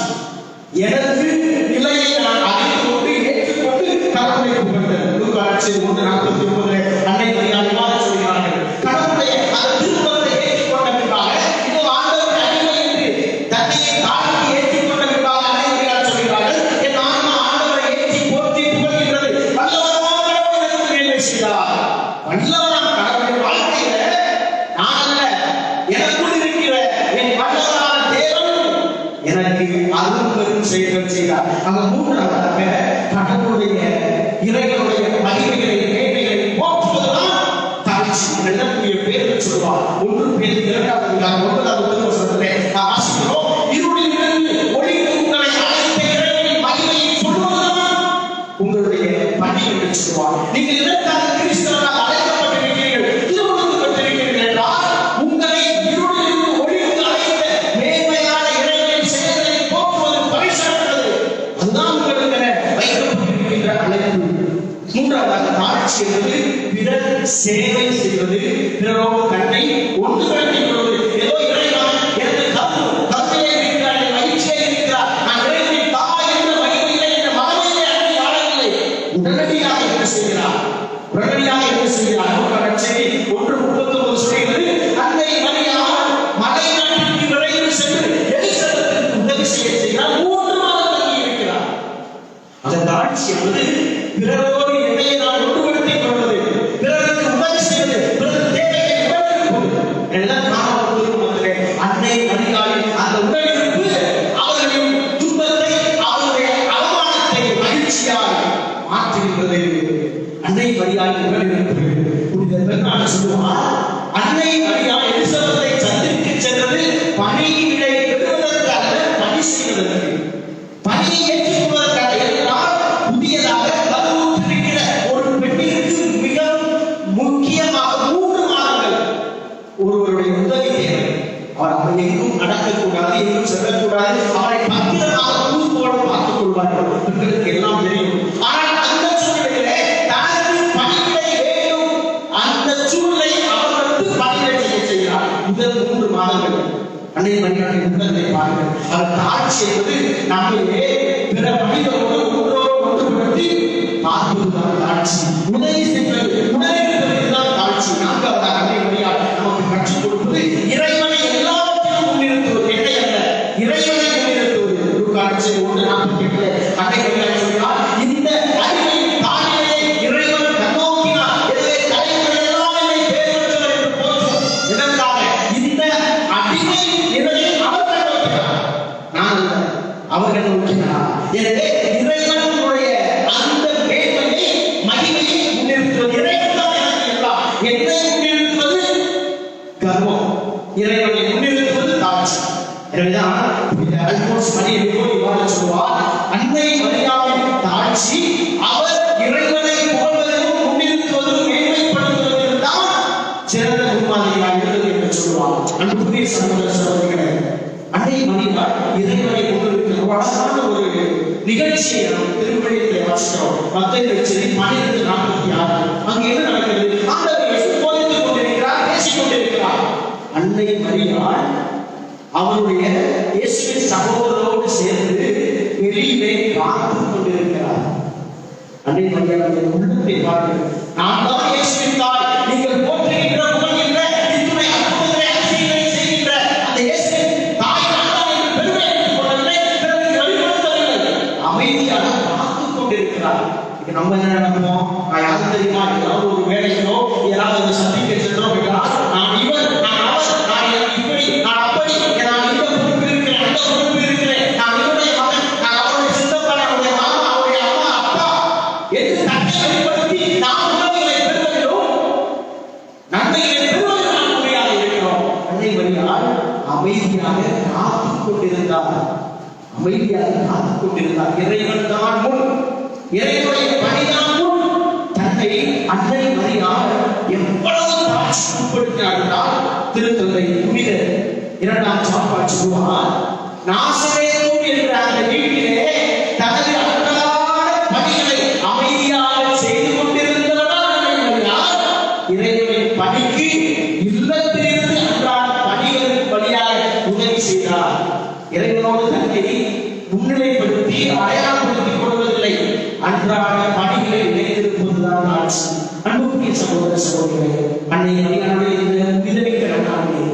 எனது நிலையை நான் அறிந்து கொண்டு ஏற்றுக்கொண்டு கடவுளை புகழ்தல். லூக்கா 1:49 அன்னை மரியா இவ்வாறு சொல்கிறார்கள். கடவுளுடைய அந்த திருப்பத்தை ஏற்றுக்கொண்ட பின்பாக இதோ ஆண்டவரின் அடிமை என்று தன்னையே தாழ்த்தி ஏற்றுக்கொண்ட பின்பாக அன்னை மரியா சொல்கிறார்கள், என் ஆன்மா ஆண்டவரை ஏற்றி போற்றி புகழ்கின்றது. வல்லவரான கடவுள் எனக்கு மேன்மை செய்தார். வல்லவரான கடவுளின் வாழ்க்கையில நான் அல்ல, எனக்குள் இருக்கிற என் வல்லவரான தேவன் எனக்கு அருள் பெரும் செயல்கள் செய்தார். அங்க மூன்றாவதாக கடவுளுடைய இறைவனுடைய மகிமைகளை மேன்மைகளை போற்றுவதுதான் தாட்சி. எழுதக்கூடிய பேர்கள் சொல்வார். 1 பேதுரு 2:9 வசனத்திலே நாம் வாசிக்கிறோம், இருளிலிருந்து ஒளிக்கு உங்களை அழைத்த இறைவனின் மகிமையை சொல்வதுதான் உங்களுடைய பணி என்று சொல்வார். நீங்கள் இதற்காக கிறிஸ்தவராக அழைக்கப்பட்டிருக்கிறீர்கள், திருமணத்துப்பட்டிருக்கிறீர்கள் என்றால் உங்களை இருளிலிருந்து ஒளிக்கு அழைத்த மேன்மையான இறைவனின் செயல்களை போற்றுவது பரிசாற்றுவது அதுதான் உங்களுக்கு வைக்கப்பட்டிருக்கின்ற அழைப்பு. மூன்றாவதாக தாட்சி என்பது பிறர் சேவை செய்வது, பிறரோடு கண்ணை ஒன்று கட்டிக் கொள்வது. ஏதோ இறைவன் எனக்கு கருவிலே இருக்கிறார், என் வயிற்றிலே இருக்கிறார், நான் இறைவனின் தாய் என்ற மகிமையிலே என்ற மகமையிலே அன்றி வாழவில்லை. உடனடியாக என்ன செய்கிறார்? லூக்கா செய்தி 1:39 சொல்கிறது, அன்னை மரியா மலை நாட்டிற்கு விரைந்து சென்று எலிசபெத்துக்கு உதவி செய்கிறார். 3 மாதம் தங்கி இருக்கிறார். அந்த தாட்சி என்பது பிறரோடு என்னையை நான் ஒன்றுபடுத்திக் கொள்வது, பிறருக்கு உதவி செய்வது, பிறர் தேவையை உடனிருப்பது எல்லாம் காணப்படுவதிலே அன்னை மரியாளின் அந்த உடனிருப்பு அவர்களின் துன்பத்தை, அவருடைய அவமானத்தை மகிழ்ச்சியால் மாற்றுகின்றது. அன்னை மரியாளின் உடனிருப்பு புனித பெர்னார்டு சொல்லுவார், அன்னை மரியா எலிசபெத்தை சந்தித்து சென்றது பணியினை பெறுவதற்காக, பணி செய்வதற்கு, பணியை ஏற்றுக்கொள்வதற்காக. என்றால் புதியதாக கருவுற்றிருக்கிற ஒரு பெண்ணிற்கு மிக முக்கியமாக 3 மாதங்கள் ஒருவருடைய உதவி தேவை. அவர் எங்கும் நடக்கக்கூடாது, எங்கும் செல்லக்கூடாது, அவரை பத்திரமாக தூக்கோடு பார்த்துக் கொள்வார்கள். பெண்களுக்கு எல்லாம் தெரியும். ஆனால் அந்த சூழ்நிலையிலே தனக்கு பணிவிடை வேண்டும். அந்த சூழ்நிலை அவர்களுக்கு பணிவிடை செய்கிறார். முதல் 3 மாதங்கள் அன்னை மரியாதை உள்ளத்தை பாருங்கள். அவர் தாட்சி என்பது நம்மையே பிற மனிதரோடு ஒன்றுபடுத்தி பார்ப்பதுதான் தாட்சி. உதவி செய்வது, உடனிருப்பதுதான் தாட்சி. நான்காவதாக அன்னை மரியாதை நமக்கு கற்றுக் கொடுப்பது இறைவனை எல்லாவற்றிலும் முன்னிறுத்துவது. என்னை அல்ல, இறைவனை முன்னிறுத்துவது. லூக்கா 1:48 அன்னை மரியாதை சொல்கிறார், இந்த அறிவின் தாயிலே இறைவன் கண்ணோக்கினார். எனவே தலைமுறை எல்லாம் என்னை பேர்பெற்றவர் என்று போற்றும். இதற்காக இந்த அடிமை நிலையை அவர் கண்ணோக்கினார், நான் அல்ல, அவர் கண்ணோக்கினார். எனவே இறைவனுடைய அந்த மேன்மையை, மகிமையை முன்னிறுத்துவது. இறைவன் தான் எனக்கு எல்லாம். என்னை முன்னிறுத்துவது கர்வம், இறைவனை முன்னிறுத்துவது தாட்சி. எனவேதான் அல்போன்ஸ் மரியா இவ்வாறு சொல்வார், அன்னை மரியாவின் தாட்சி அவர் இறைவனை புகழ்வதிலும் முன்னிறுத்துவதும் மேன்மைப்படுத்துவதிலும் தான் சிறந்த முன்மாதிரியாக இருந்தது என்று சொல்வார். அன்புக்குரிய சகோதர சகோதரிகளே, அன்னை மரியா இறைவனை கொண்டிருக்கிற அழகான ஒரு நிகழ்ச்சியை நாம் திருப்பலியிலே வாசிக்கிறோம். மத்தேயு 12:46 அங்கே என்ன நடக்கிறது? ஆண்டவர் இயேசு போதித்துக் கொண்டிருக்கிறார், பேசிக் கொண்டிருக்கிறார். அன்னை மரியா அவருடைய இயேசுவின் சகோதரரோடு சேர்ந்து வெளியிலே காத்துக் கொண்டிருக்கிறார். அன்னை மரியாதை உள்ளத்தை பாருங்கள். நான் தான் இயேசுவின் தாய், நீங்கள் போற்றுகின்ற புகழ்கின்ற இத்துணை அற்புதங்களை அதிசயங்களை செய்கின்ற அந்த இயேசுவின் தாய் நான் தான் என்று பெருமை எடுத்துக் கொள்ள என்றால் அமைதியாக காத்துக் கொண்டிருந்தார். அமைதியாக காத்துக் கொண்டிருந்தார். இறைவன் தான் முன், இறைவனுடைய பணிதான் முன். தன்னை அன்னை மரியாள் எவ்வளவு தாட்சிப்படுத்தினார் என்றால் திருத்தந்தை புனித 2ஆம் சாப்பாடு சொல்லுவார், நாசரேத்து என்ற அந்த வீட்டிலே தனது அன்றாட பணிகளை அமைதியாக செய்து கொண்டிருந்தவரால் இறைவனின் பணிக்கு இல்லத்திலிருந்து அன்றாட பணிகளின் வழியாக உதவி செய்தார். இறைவனோடு தன்னை முன்னிலைப்படுத்தி அடையாளப்படுத்திக் கொள்வதில்லை, அன்றாட பணிகளை இணைந்திருப்பதுதான் ஆட்சி. அன்புக்குரிய சகோதர சகோதரிகளே, அன்னை மரியாளுடைய இந்த புனிதமிக்க நன்னாளிலே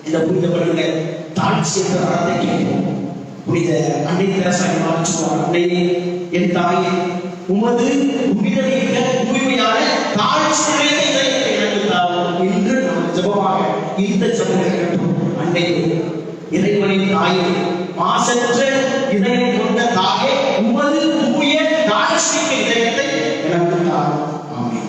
இந்த புனித பணிகளை தாழ்ச்சி என்ற அறத்தை கேட்போம். புனித அன்னை தெரசாவை மாற்றுவார். அன்னையே, என் தாயே, உமது புனிதமிக்க தூய்மையான தாழ்ச்சி நிறைந்த இதயத்தை எனக்கு தாரும் என்று நமது ஜெபமாக இந்த ஜெபத்தை கேட்போம். அன்னையே, இறைவனின் தாயே, மாசற்ற இதயம் கொண்ட தாயே, உமது தூய தாழ்ச்சிக்கு இதயத்தை எனக்கு தாரும். ஆமென்.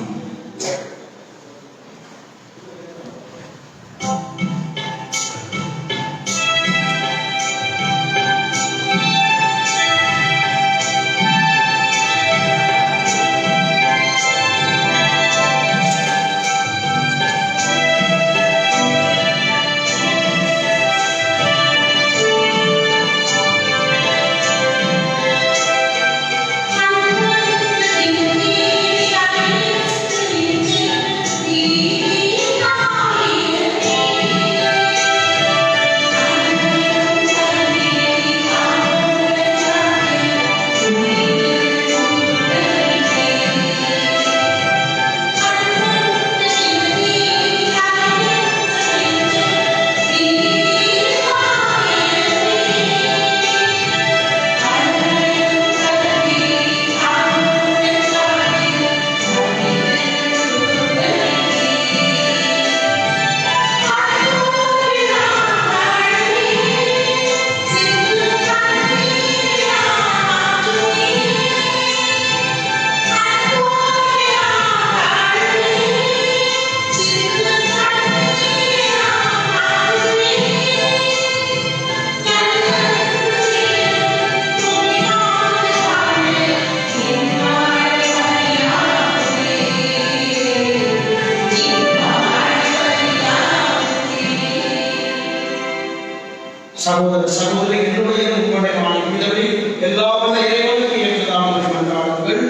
சகோதர சகோதரி, என்னுடைய உங்களுடைய புனிதவை எல்லா வல்ல இறைவனுக்கு ஏற்றதாக கொண்டாடுங்கள்.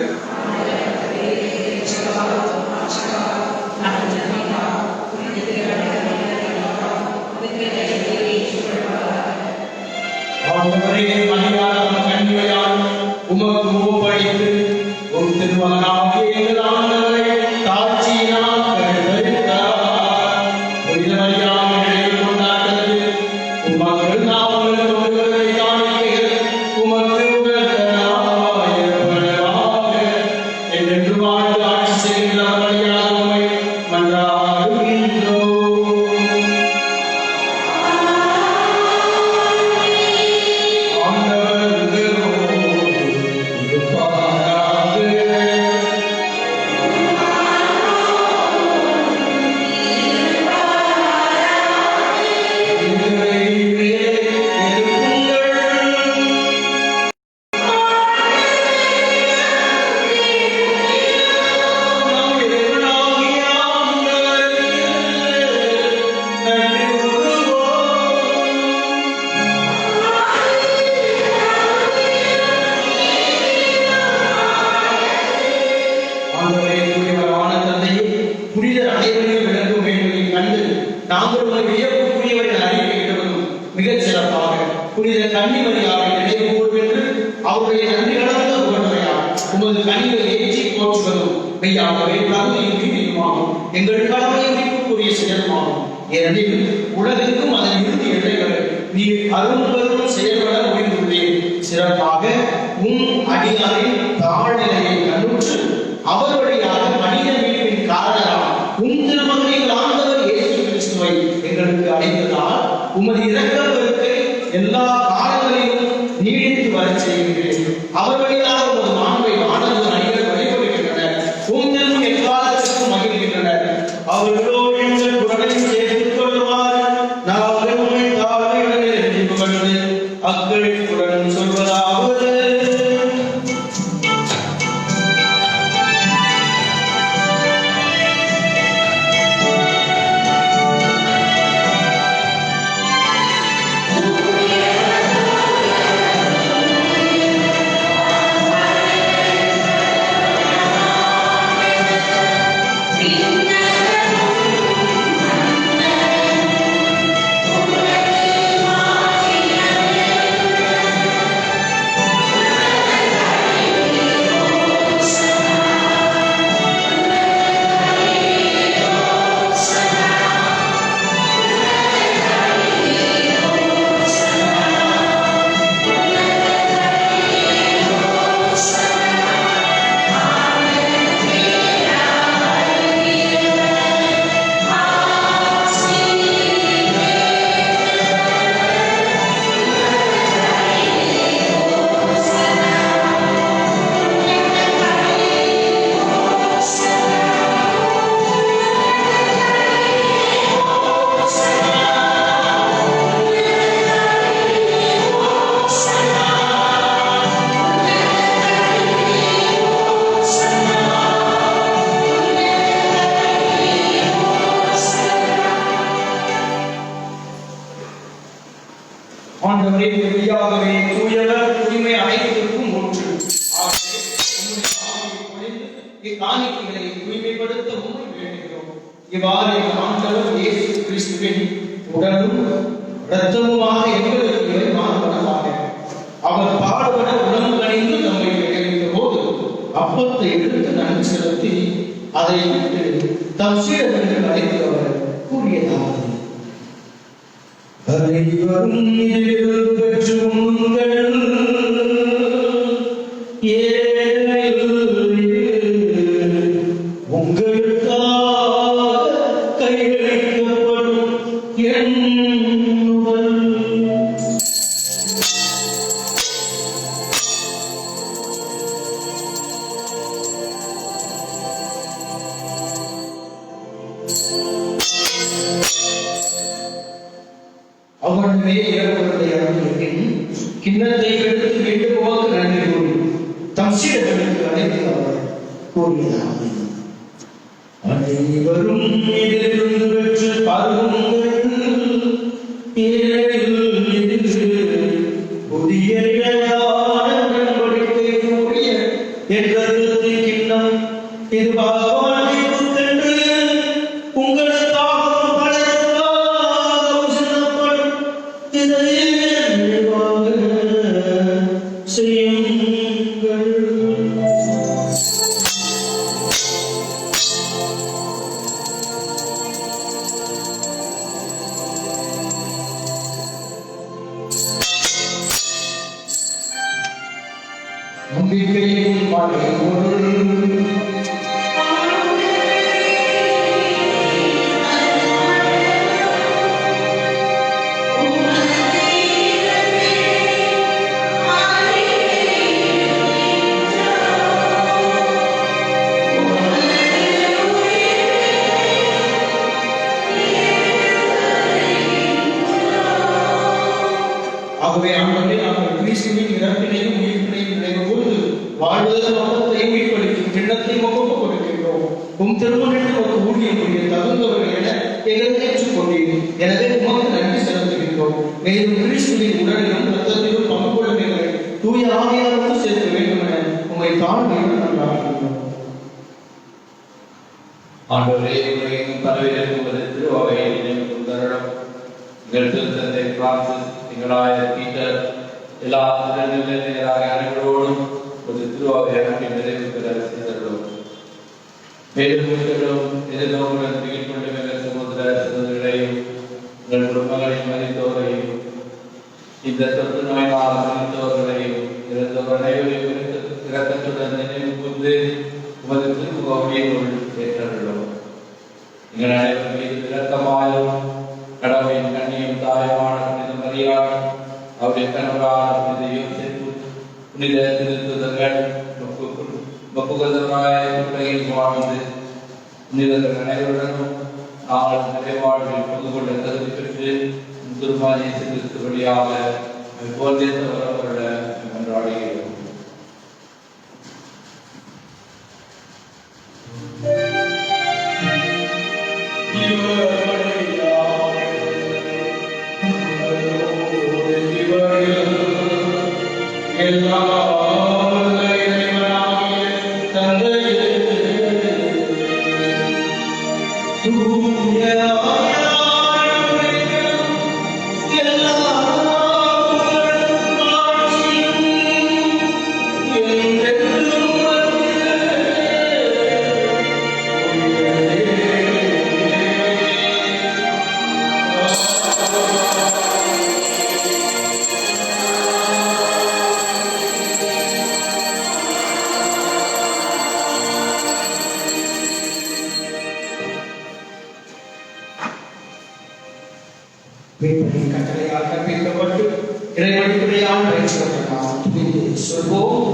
ஆண்டவரே, மரியாள் கன்னிகையால் உமக்கு உபப்படித்து உம் திருமகனாகிய எங்கள் ஆண்டவரை தாழ்ச்சியினால் கருத்தரித்தார். புனித மரியாள் கொண்டாட்டத்தில் உமக்கு நாங்கள் தொழுவதை காணிக்கைகள் உமக்கு உகந்தனவாக இருப்பனவாக. என்றென்று வாழ்ந்து ஆட்சி செய்கின்ற வழியாக உம்மை மன்றாடுகின்றோம். நாங்கள் ஒரு வியப்புக்குரியவரின் அறிவிக்கிறதும் மிகச் சிறப்பாக புனித கன்னிமரியாவை நினைவுகூரும் என்று அவருடைய நன்றி கலந்த உடனடியார் உமது கனிவை ஏற்றி போற்றுவதும் மெய்யாகவே தகுதியும் நீதியுமாகும், எங்கள் கடமையை மீட்புக்குரிய செயலுமாகும். ஏனெனில் உலகிற்கும் அதன் இறுதி எல்லைகளை நீர் அரும்பெரும் செயல்பட முடிந்துள்ளேன். சிறப்பாக அடியாரின் தாழ்நிலையை கண்ணுற்று அவர் வழியாக மனித மீட்பின் காரணம் திருமகனின் ஆண்டவர் இயேசு கிறிஸ்துவை எங்களுக்கு அளித்ததால் உமது இரக்கங்களுக்கு எல்லா காலங்களிலும் நீடித்து வரச் செய்கின்றேன். அவர் வழியாக உமது மாண்பை ஆனந்த அணிகள் வழிபடுகின்றனர். உங்கள் எக்காலத்திற்கும் மகிழ்கின்றனர். அவர்களோடு எங்கள் குரலை சேர்த்துக் கொள்வார். நாங்கள் ஆண்டவரே மெய்யாகவே தூயவர் தூய்மை அனைத்திற்கும் ஊற்று. ஆகவே உம்முடைய ஆவியை பொழிந்து இக்காணிக்கைகளை தூய்மைப்படுத்த உம்மை வேண்டுகிறோம். இவ்வாறு எங்கள் ஆண்டவர் இயேசு கிறிஸ்துவின் உடலும் இரத்தமுமாக எங்களுக்கு இறைமாறுவதாக. அவர் பாடுபட உடம்பு கணிந்து நம்மை நினைத்த போது அப்பத்தை எடுத்து நன்றி செலுத்தி அதை விட்டு தம் சீடர்களுக்கு அழைத்து அவர் கூறியதாவது: அனைவரும் இதில் பெற்று உண்ணுங்கள். ஏனெனில் உங்களுக்காக கையளிக்கப்படும் என் உடல். அவனுமே இறப்பதை அறிவின் கிண்ணத்தை எடுத்து வேண்டுகோளுக்கு நன்றி கூறி தம் சீடர்களுக்கு அழைத்து அவர் கூறியதாவது: அனைவரும் இதிலிருந்து பெற்று பருகுங்கள். ஏனெனில் இது புதிய நிலையான உடன்படிக்கைக்குரிய என் இரத்தத்தின் கிண்ணம். இது பாவமன்னிப்புக்கென்று உங்களுக்காகவும் பலருக்காகவும் சிந்தப்படும். இதை நினைவாக செய்யுங்கள். நம்பிக்கையின் மறைபொருள். ஆகவே ஆண்டவரே, நாங்கள் கிறிஸ்துவின் இறப்பினையும் உயிர்ப்பினையும் நினைவு கூர்ந்து வாழ்வதன் நோக்கத்தையும் மீட்பளிக்கும் கிண்ணத்தையும் ஒப்புக் கொடுக்கின்றோம். உம் திருமணத்தில் ஒரு ஊழியம் புரிய தகுந்தவர்கள் என எங்களுக்கு ஏற்றுக்கொண்டீர். எனவே உமக்கு நன்றி செலுத்துகின்றோம். மேலும் கிறிஸ்துவின் உடலிலும் இரத்தத்திலும் பங்கு கொள்ளும் எங்களை தூய ஆவியாரோடு சேர்க்க வேண்டும் என உம்மை தாழ்மையுடன் நன்றாகின்றோம். ஆண்டவரே, உலகெங்கும் பரவியிருக்கும் உமது திருவாவையை நினைவு தருணம். எங்கள் திருத்தந்தை பிரான்சிஸ், எங்களாயர் பீட்டர், எல்லா நேராக அனைவரோடும் ஒரு திருவாவை அனுப்பி நிறைவு பெற செய்தருளும். மேலும் எதிர்நோக்குடன் திகழ்கொண்டு எங்கள் சமுதிர சிறுவர்களையும் எங்கள் குடும்பங்களையும் மதித்தோரையும் இந்த தொற்று நோயினால் மதித்தவர்களையும் இறந்தவர் அனைவரையும் இரக்கத்துடன் நினைவு கூர்ந்து உமது திருமுகவடியுள் ஏற்றருளும். எங்கள் அனைவரும் மீது இரக்கமாயும் கடவுளின் கண்ணியும் தாயமான புனித மரியாள், அவருடைய கணவரான புனித யோசேப்பு, புனித திருத்துதர்கள், மப்புகதராய உலகில் வாழ்ந்து புனிதர்கள் அனைவருடனும் நாங்கள் நிறைவாழ்வில் பங்கு கொள்ள தகுதி பெற்று திருமாதியை சிறுத்து வழியாக வரவருட கொண்டாடுகிறோம். கட்டளையால் கற்பிக்கப்பட்டு இறைவழிப்படையால் பயிற்சிக்கப்பட்டால் சொல்வோம்.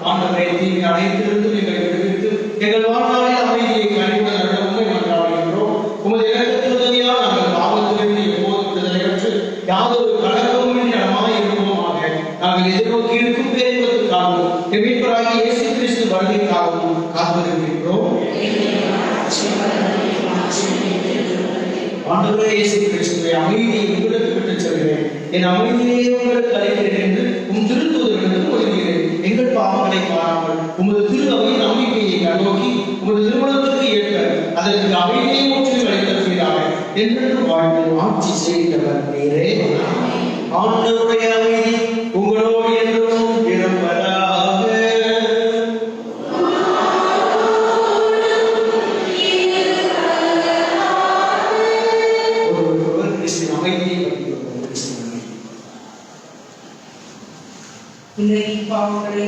ஆண்டவரே, தீமையான அனைத்திலிருந்தும் எங்களை விடுவித்து எங்கள் வாழ்நாளில் அமைதியை கனிவுடன் அருள உம்மை மன்றாடுகின்றோம். உமது இரக்கத்தின் உதவியால் நாங்கள் பாவத்திலிருந்து எப்போதும் விடுதலை பெற்று யாதொரு கலக்கமும் நலமாய் இருப்போமாக. நாங்கள் எதிர்நோக்கி இருக்கும் பேரின்பத்திற்காகவும் மீட்பராகிய இயேசு கிறிஸ்து வருகைக்காகவும் காத்திருக்கின்றோம். ஆண்டவரே இயேசு கிறிஸ்துவை அமைதியை உங்களுக்கு விட்டுச் செல்கிறேன், என் அமைதியை உங்களுக்கு அளிக்கிறேன் என்று உம் திருத்தூதர்களுக்கு ஒதுக்கிறேன். எங்கள் பாவங்களை பாராமல் உமது திரு அவையின் நம்பிக்கையை கண்ணோக்கி உமது திருமணத்திற்கு ஏற்ப அதற்கு அமைதியை முற்றிலும் அளித்தீராக என்று வாழ்ந்து ஆட்சி செய்தவர் நீரே. ஆண்டவருடைய அமைதி உங்களோடு என்றும் இருப்பதாக. பாவங்களை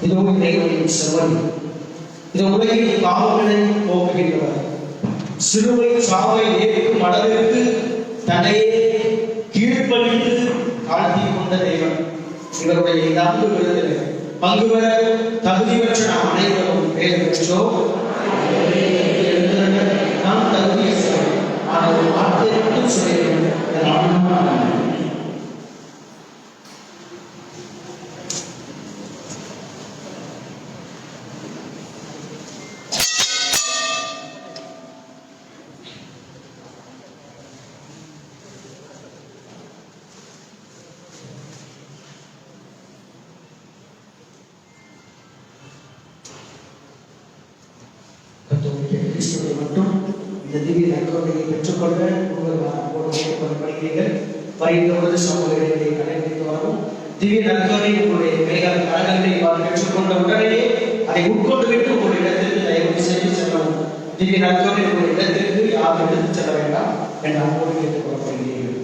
இதோ இறைவனின் செவ்வழி, இது உலகின் பாவங்களை போக்குகின்றவர். சிலுவை சாவை ஏற்கும் அளவிற்கு தன்னையே கீழ்ப்படிந்து தாழ்த்தி கொண்ட தெய்வம். இவருடைய இந்த அன்பு விருதில் பங்கு பெற தகுதியற்ற நாம் அனைவரும் பேர் பெற்றோம். நாம் தகுதியற்ற ஆனால் ஒரு வார்த்தை மட்டும் சொல்கிறேன். கிறிஸ்துவை மட்டும் இந்த திவ்ய நற்கருணையை பெற்றுக்கொள்ள உங்கள் கேட்டுக்கொள்ளப்படுகிறீர்கள். வருகின்ற சமூக இடைவெளியை கடைபிடித்து வரவும் திவ்ய நற்கருணை உங்களுடைய கைகால கரங்களை பெற்றுக்கொண்ட உடனே அதை உட்கொண்டு விட்டு உங்களுடைய இடத்திற்கு தயவு செய்து செல்லவும். திவ்ய நற்கருணை உங்களுடைய இடத்திற்கு யாரும் எடுத்துச் செல்ல வேண்டாம் என்று அன்போடு கேட்டுக்கொள்ளப்படுகிறீர்கள்.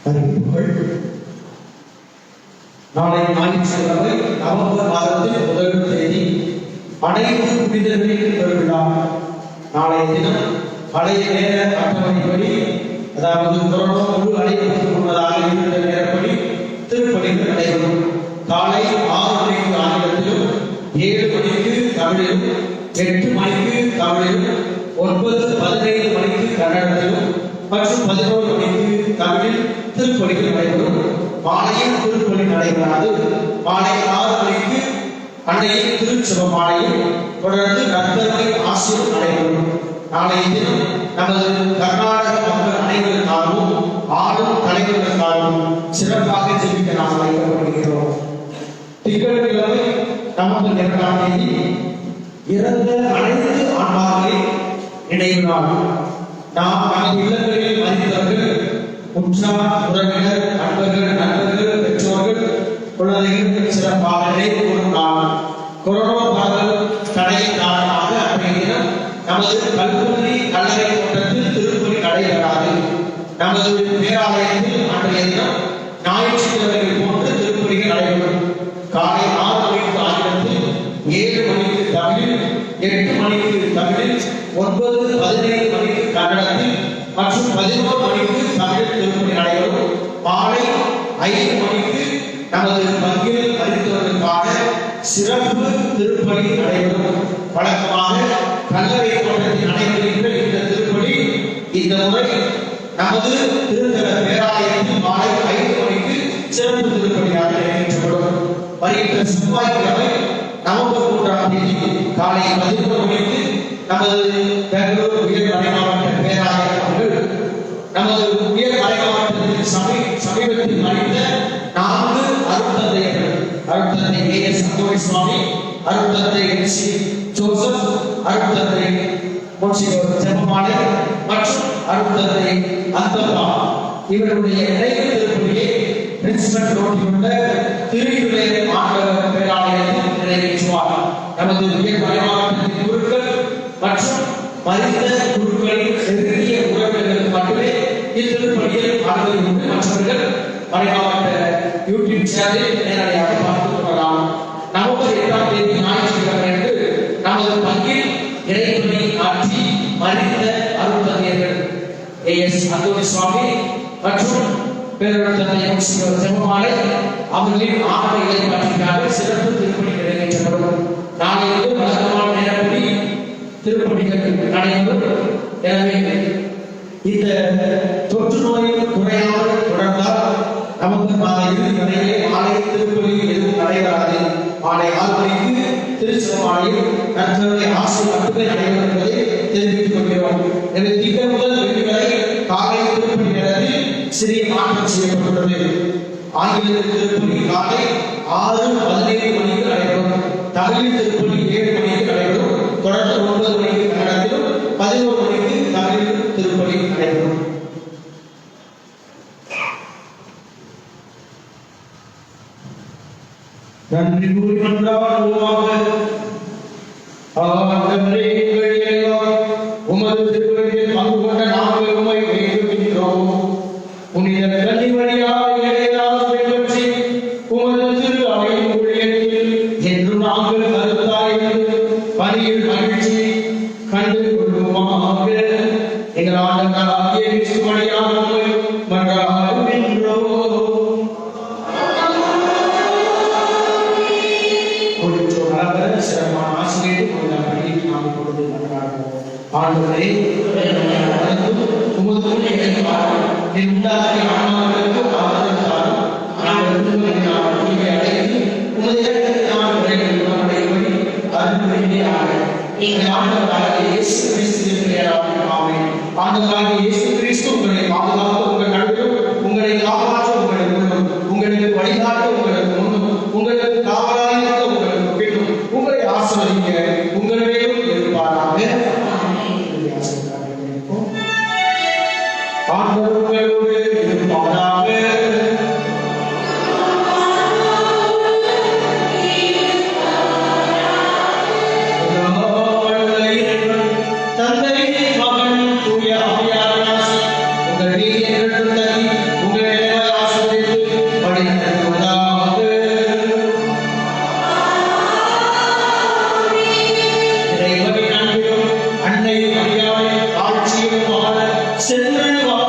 அறிவிப்புகள். நாளை ஞாயிற்றுக்கிழமை நவம்பர் மாதத்தின் 1 தேதி அனைத்து புனிதர்களின் பெருவிழா. நாளைய தினம் பழைய நேர அட்டவணைப்படி, அதாவது கொரோனா முழு அடைப்பதற்கு முன்னதாக இருந்த நேரப்படி திருப்பணிகள் நடைபெறும். காலை 6 மணிக்கு ஆங்கிலத்திலும், 7 மணிக்கு தமிழிலும், 8 மணிக்கு தமிழிலும், 9:15 மணிக்கு கன்னடத்திலும் மற்றும் 11 மணிக்கு தமிழில் திருப்பணிகள் நடைபெறும். மாலையில் திருப்பணி நடைபெறாது. மாலை 6 மணிக்கு அன்னையின் திருச்சப மாலையில் தொடர்ந்து நற்கருணை ஆசிரியர் நடைபெறும். நாளைய தினம் நமது கர்நாடக மக்கள் அனைவருக்காகவும் ஆளும் தலைவர்களுக்காகவும் சிறப்பாக ஜெபிக்க நாம் வைக்கப்படுகிறோம். திங்கட்கிழமை நவம்பர் 2ஆம் தேதி இறந்த அனைத்து ஆன்மாக்களின் நினைவு நாள். நாம் நமது இல்லங்களில் மதித்தவர்கள், உற்றார் உறவினர், நண்பர்கள், பெற்றோர்கள், குழந்தைகள் சிறப்பாக நினைவு கூறும் நாள். கொரோனா பரவல் தடை காரணமாக அன்றைய தினம் நமது கல்லூரி கல்லறை தோட்டத்தில் திருப்பணி நடைபெறாது. நமது பேராலயத்தில் அன்றைய தினம் ஞாயிற்றுக்கிழமைகள் போன்று திருப்பணிகள் நடைபெறும். காலை 6 மணிக்கு ஆங்கிலத்தில், 7 மணிக்கு தமிழில், 8 மணிக்கு தமிழில், 9:15 மணிக்கு கன்னடத்தில் மற்றும் 11 மணிக்கு தமிழில் திருப்பணி நடைபெறும். மாலை 5 மணிக்கு நமது பங்கில் மறித்தவர்களுக்கான சிறப்பு திருப்பணி நடைபெறும். வழக்கமாக கல்லறை தோட்டத்தில் நடைபெறுகின்ற இந்த திருப்பணி இந்த முறை நமது திருத்தல பேராலயத்தில் மாலை 5 மணிக்கு சிறப்பு திருப்பணியாக நிறைவேற்றப்படும். வருகின்ற செவ்வாய்க்கிழமை நவம்பர் 3ஆம் தேதி காலை 11 மணிக்கு நமது பெங்களூர் உயர் மறைமாவட்ட பேராயர் அவர்கள் நமது உயர் மறைமாவட்டத்தில் சமீபத்தில் மறைந்த 4 அருட்தந்தையர்கள், அருட்தந்தை A.S. அந்தோணி சுவாமி, அருட்தந்தை N.C. ஜோசப், அருட்தந்தை மோன்சியோர் ஜெபமாலை மற்றும் அருட்தந்தை அந்தப்பா இவருடைய நினைவு திருப்பணியை பிரின்சிபல் ரோட்டில் உள்ள திருவிழை ஆண்டவர் பேராலயத்தில் நிறைவேற்றுவார். நமது உயர் மறைமாவட்டத்தின் குருக்கள் மற்றும் மறித்த குருக்களின் நெருங்கிய உறவினர்களுக்கு மட்டுமே இத்திருப்பணியில் அனுமதி உண்டு. மற்றவர்கள் மறைமாவட்ட யூடியூப் சேனலில் நேரடியாக பார்த்துக் கொள்ளலாம். நவம்பர் 8ஆம் தேதி ஞாயிற்றுக்கிழமை அன்று நமது பங்கில் இறைப்பணி ஆற்றி மறித்த அருட்தந்தையர்கள் A.S. அந்தோணி சுவாமி மற்றும் பேரருட்தந்தை மோன்சியோர் ஜெபமாலை அவர்களின் ஆன்ம இறைப்பணிக்காக சிறப்பு திருப்பணி நிறைவேற்றப்படும். நாளையிலிருந்து வழக்கமான நேரப்படி திருப்பணிகள் நடைபெறும். எனவே இந்த தொற்று நோய் குறையாமல் தொடர்ந்தால் நவம்பர் மாத இறுதி வரையிலே மாலை திருப்பணி எதுவும் நடைபெறாது. மாலை 6 மணிக்கு திருச்செமாலையில் நற்கருணை ஆசிரியர் மட்டுமே நடைபெறும் என்பதை தெரிவித்துக் கொள்கிறோம். எனவே திங்கள் முதல் வெள்ளி வரை காலை திருப்பணி நேரத்தில் சிறிய மாற்றம் செய்யப்பட்டுள்ளது. ஆங்கில திருப்பணி காலை 6:15 மணிக்கு நடைபெறும். தமிழ் திருப்பணி 7 மணிக்கு நடைபெறும். தொடர்ந்து 9 மணிக்கு கன்னடத்திலும், 11 மணிக்கு தமிழ் திருப்பணி நடைபெறும். நன்றி கூறி மன்றாடுவோமாக. ஆண்டவரே, எங்கள் இறைவா, உமது திருப்பலியில் பங்கு கொண்ட நாங்கள் உம்மை வேண்டுகின்றோம். புனித கன்னிமரியாய் இறையரால் பின்பற்றி உமது திரு அவையின் ஊழியத்தில் என்று நாங்கள் கருத்தாய்ந்து பணியில் மகிழ்ச்சி கண்டு கொள்வோமாக. எங்கள் ஆண்டவராகிய கிறிஸ்து வழியாக உம்மை மன்றாடுகின்றோம். சிறப்பான ஆசிரியர் நாம் இப்பொழுது மன்றாடுவோம். ஆண்டவரே, உமது உண்டாக்கிய ஆன்மாக்களுக்கு ஆதரவு தாரும். நாங்கள் உண்மையை அடைந்து உமது இடத்தில் நாம் அடைபடி அருள்புரியாக எங்கள் ஆண்டவராகிய இயேசு கிறிஸ்துவின் பெயரால் ஆமென். ஆண்டவராகிய இயேசு கிறிஸ்து உங்களை பாதுகாக்க உங்கள் நடுவில், உங்களை காப்பாற்ற உங்களுக்கு முன்னும், உங்களுக்கு வழிகாட்ட உங்களுக்கு முன்னும், உங்களுக்கு காவலாயிருக்க உங்களுக்கு பின்னும், உங்களை ஆசீர்வதிக்க உங்கள் மேலும் இருப்பாராக. ஆண்டவர் உங்களோடு இருப்பாராக. தந்தை, மகன், தூய ஆவியாரின் ஆசி உங்கள் மீது என்றென்றும் தங்கி உங்கள் வாழ்வாய்